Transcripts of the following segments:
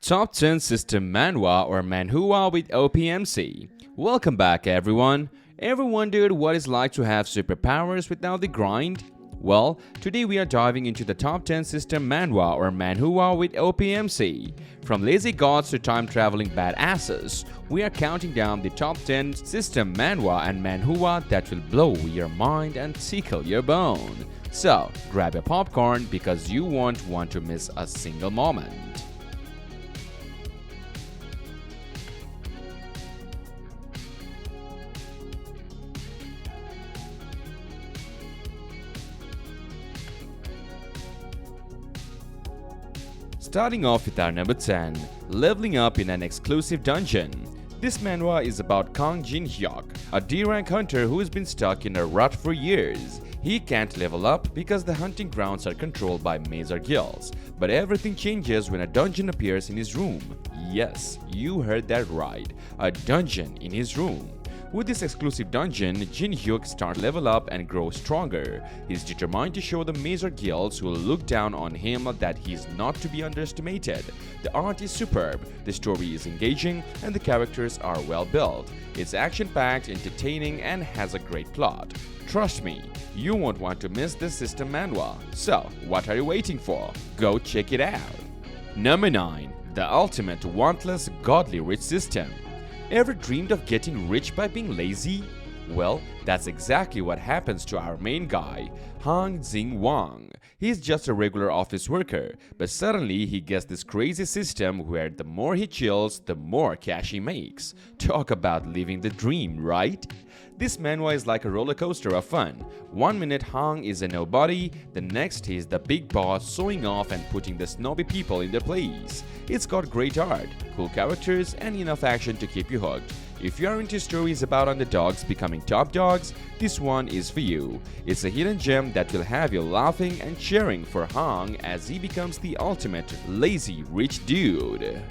Top 10 System Manhwa or Manhua with OP MC. Welcome back everyone. Ever wondered what it's like to have superpowers without the grind? Well, today we are diving into the top 10 System Manhwa or Manhua with OP MC. From lazy gods to time-traveling badasses, we are counting down the top 10 System Manhwa and Manhua that will blow your mind and tickle your bone. So, grab your popcorn because you won't want to miss a single moment. Starting off with our number 10, leveling up in an exclusive dungeon. This manhwa is about Kang Jin-hyuk, a D-rank hunter who has been stuck in a rut for years. He can't level up because the hunting grounds are controlled by Mazer guilds, but everything changes when a dungeon appears in his room. Yes, you heard that right, a dungeon in his room. With this exclusive dungeon, Jin-hyuk starts to level up and grow stronger. He's determined to show the Mazer guilds who will look down on him that he's not to be underestimated. The art is superb, the story is engaging, and the characters are well built. It's action-packed, entertaining, and has a great plot. Trust me, you won't want to miss this System Manhwa. So, what are you waiting for? Go check it out! Number 9. The ultimate wantless godly rich system. Ever dreamed of getting rich by being lazy? Well, that's exactly what happens to our main guy, Hang Jing Wang. He's just a regular office worker, but suddenly he gets this crazy system where the more he chills, the more cash he makes. Talk about living the dream, right? This manhwa is like a roller coaster of fun. One minute Hang is a nobody, the next he's the big boss showing off and putting the snobby people in their place. It's got great art, cool characters, and enough action to keep you hooked. If you are into stories about underdogs becoming top dogs, this one is for you. It's a hidden gem that will have you laughing and cheering for Hang as he becomes the ultimate lazy rich dude.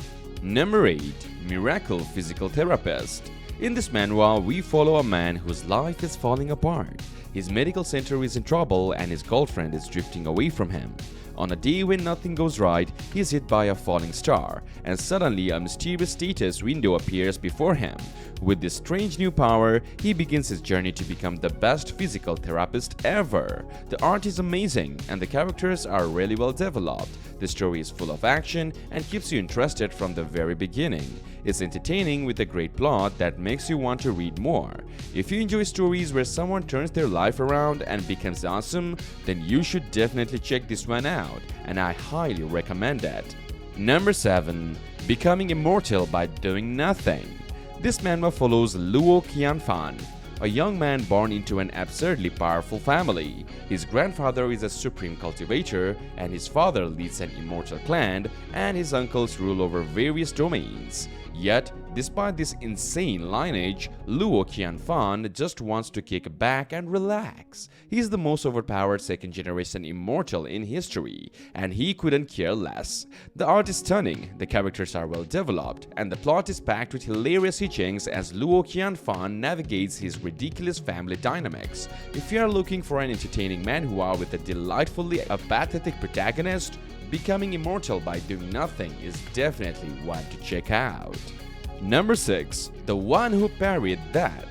Number 8. Miracle Physical Therapist. In this manhwa, we follow a man whose life is falling apart. His medical center is in trouble and his girlfriend is drifting away from him. On a day when nothing goes right, he is hit by a falling star, and suddenly a mysterious status window appears before him. With this strange new power, he begins his journey to become the best physical therapist ever. The art is amazing, and the characters are really well developed. The story is full of action and keeps you interested from the very beginning. It's entertaining with a great plot that makes you want to read more. If you enjoy stories where someone turns their life around and becomes awesome, then you should definitely check this one out, and I highly recommend it. Number 7. Becoming immortal by doing nothing. This manhwa follows Luo Qianfan, a young man born into an absurdly powerful family. His grandfather is a supreme cultivator, and his father leads an immortal clan, and his uncles rule over various domains. Yet, despite this insane lineage, Luo Qianfan just wants to kick back and relax. He's the most overpowered second-generation immortal in history, and he couldn't care less. The art is stunning, the characters are well developed, and the plot is packed with hilarious hitchings as Luo Qianfan navigates his ridiculous family dynamics. If you are looking for an entertaining manhwa with a delightfully apathetic protagonist, Becoming immortal by doing nothing is definitely one to check out. Number 6. The One Who Parried That.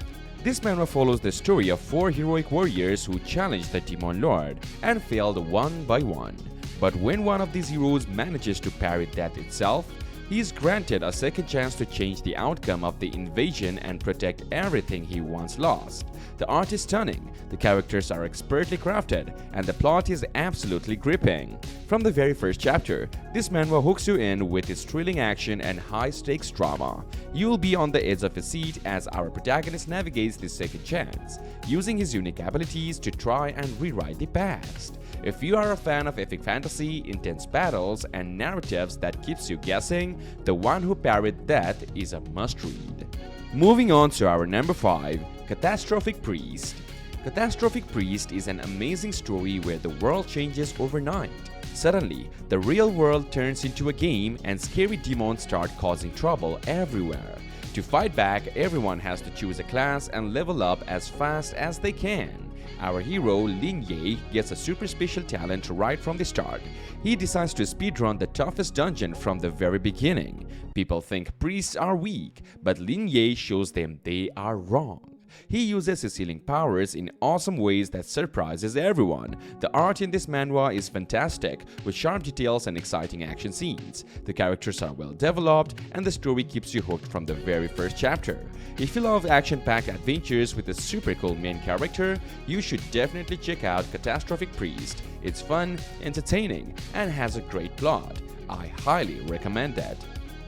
This manhwa follows the story of 4 heroic warriors who challenged the Demon Lord and failed one by one. But when one of these heroes manages to parry death itself, he is granted a second chance to change the outcome of the invasion and protect everything he once lost. The art is stunning, the characters are expertly crafted, and the plot is absolutely gripping. From the very first chapter, this manhwa hooks you in with its thrilling action and high-stakes drama. You will be on the edge of your seat as our protagonist navigates this second chance, using his unique abilities to try and rewrite the past. If you are a fan of epic fantasy, intense battles, and narratives that keeps you guessing, The One Who Parried That is a must-read. Moving on to our number 5, Catastrophic Priest. Catastrophic Priest is an amazing story where the world changes overnight. Suddenly, the real world turns into a game and scary demons start causing trouble everywhere. To fight back, everyone has to choose a class and level up as fast as they can. Our hero Lin Ye gets a super special talent right from the start. He decides to speedrun the toughest dungeon from the very beginning. People think priests are weak, but Lin Ye shows them they are wrong. He uses his healing powers in awesome ways that surprises everyone. The art in this manhwa is fantastic, with sharp details and exciting action scenes. The characters are well developed, and the story keeps you hooked from the very first chapter. If you love action-packed adventures with a super cool main character, you should definitely check out Catastrophic Priest. It's fun, entertaining, and has a great plot. I highly recommend it.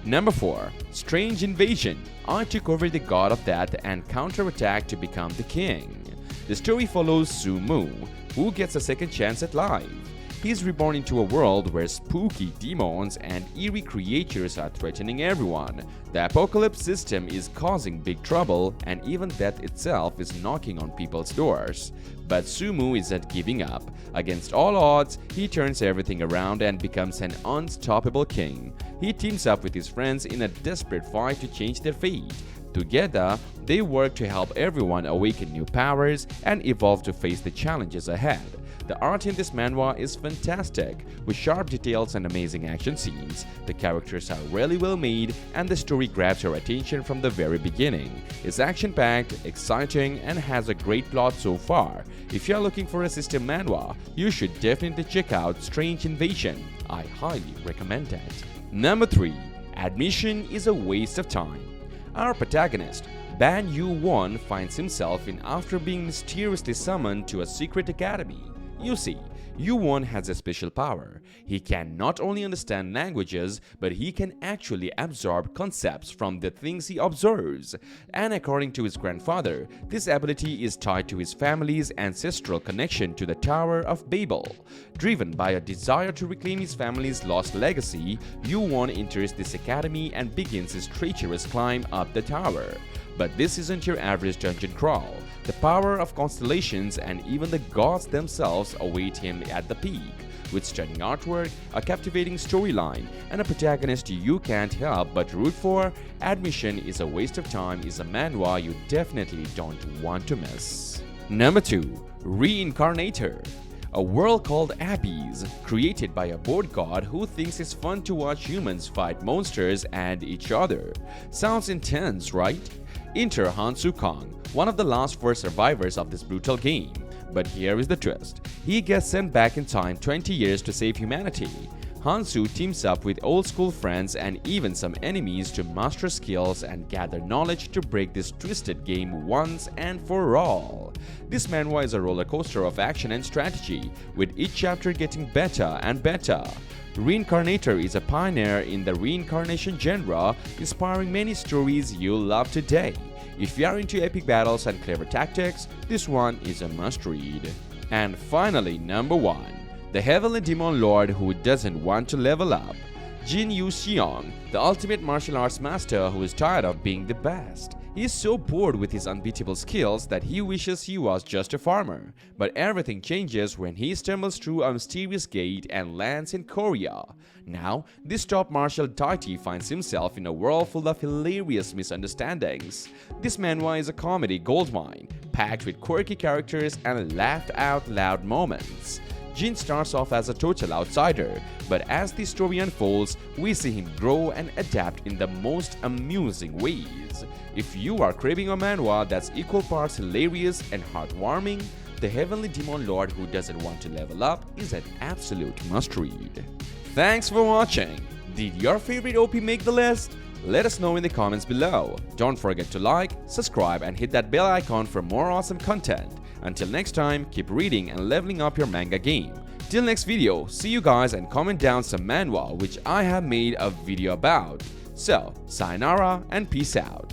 Number 4. Strange Invasion. I took over the god of death and counterattacked to become the king. The story follows Sumu, who gets a second chance at life. He's reborn into a world where spooky demons and eerie creatures are threatening everyone. The apocalypse system is causing big trouble, and even death itself is knocking on people's doors. But Sumu isn't giving up. Against all odds, he turns everything around and becomes an unstoppable king. He teams up with his friends in a desperate fight to change their fate. Together, they work to help everyone awaken new powers and evolve to face the challenges ahead. The art in this manhwa is fantastic, with sharp details and amazing action scenes. The characters are really well made, and the story grabs your attention from the very beginning. It's action-packed, exciting, and has a great plot so far. If you're looking for a system manhwa, you should definitely check out Strange Invasion. I highly recommend it. Number 3. Admission is a waste of time. Our protagonist, Ban Yu-won, finds himself in after being mysteriously summoned to a secret academy. You see, Yu-won has a special power. He can not only understand languages, but he can actually absorb concepts from the things he observes. And according to his grandfather, this ability is tied to his family's ancestral connection to the Tower of Babel. Driven by a desire to reclaim his family's lost legacy, Yu-won enters this academy and begins his treacherous climb up the tower. But this isn't your average dungeon crawl. The power of constellations and even the gods themselves await him at the peak. With stunning artwork, a captivating storyline, and a protagonist you can't help but root for, Admission is a Waste of Time is a manhwa you definitely don't want to miss. Number 2. Reincarnator. A world called Abyss, created by a board god who thinks it's fun to watch humans fight monsters and each other. Sounds intense, right? Enter Hansu Kang, one of the last 4 survivors of this brutal game. But here is the twist. He gets sent back in time 20 years to save humanity. Hansu teams up with old-school friends and even some enemies to master skills and gather knowledge to break this twisted game once and for all. This manhwa is a roller coaster of action and strategy, with each chapter getting better and better. Reincarnator is a pioneer in the reincarnation genre, inspiring many stories you'll love today. If you are into epic battles and clever tactics, this one is a must-read. And finally, number 1. The Heavenly Demon Lord Who Doesn't Want to Level Up. Jin Yu-seong, the ultimate martial arts master who is tired of being the best. He is so bored with his unbeatable skills that he wishes he was just a farmer. But everything changes when he stumbles through a mysterious gate and lands in Korea. Now, this top martial deity finds himself in a world full of hilarious misunderstandings. This manhwa is a comedy goldmine, packed with quirky characters and laughed-out-loud moments. Jin starts off as a total outsider, but as the story unfolds, we see him grow and adapt in the most amusing ways. If you are craving a manhwa that's equal parts hilarious and heartwarming, The Heavenly Demon Lord Who Doesn't Want to Level Up is an absolute must-read. Thanks for watching! Did your favorite OP make the list? Let us know in the comments below. Don't forget to like, subscribe, and hit that bell icon for more awesome content. Until next time, keep reading and leveling up your manga game. Till next video, see you guys and comment down some manhwa which I have made a video about. So, sayonara and peace out.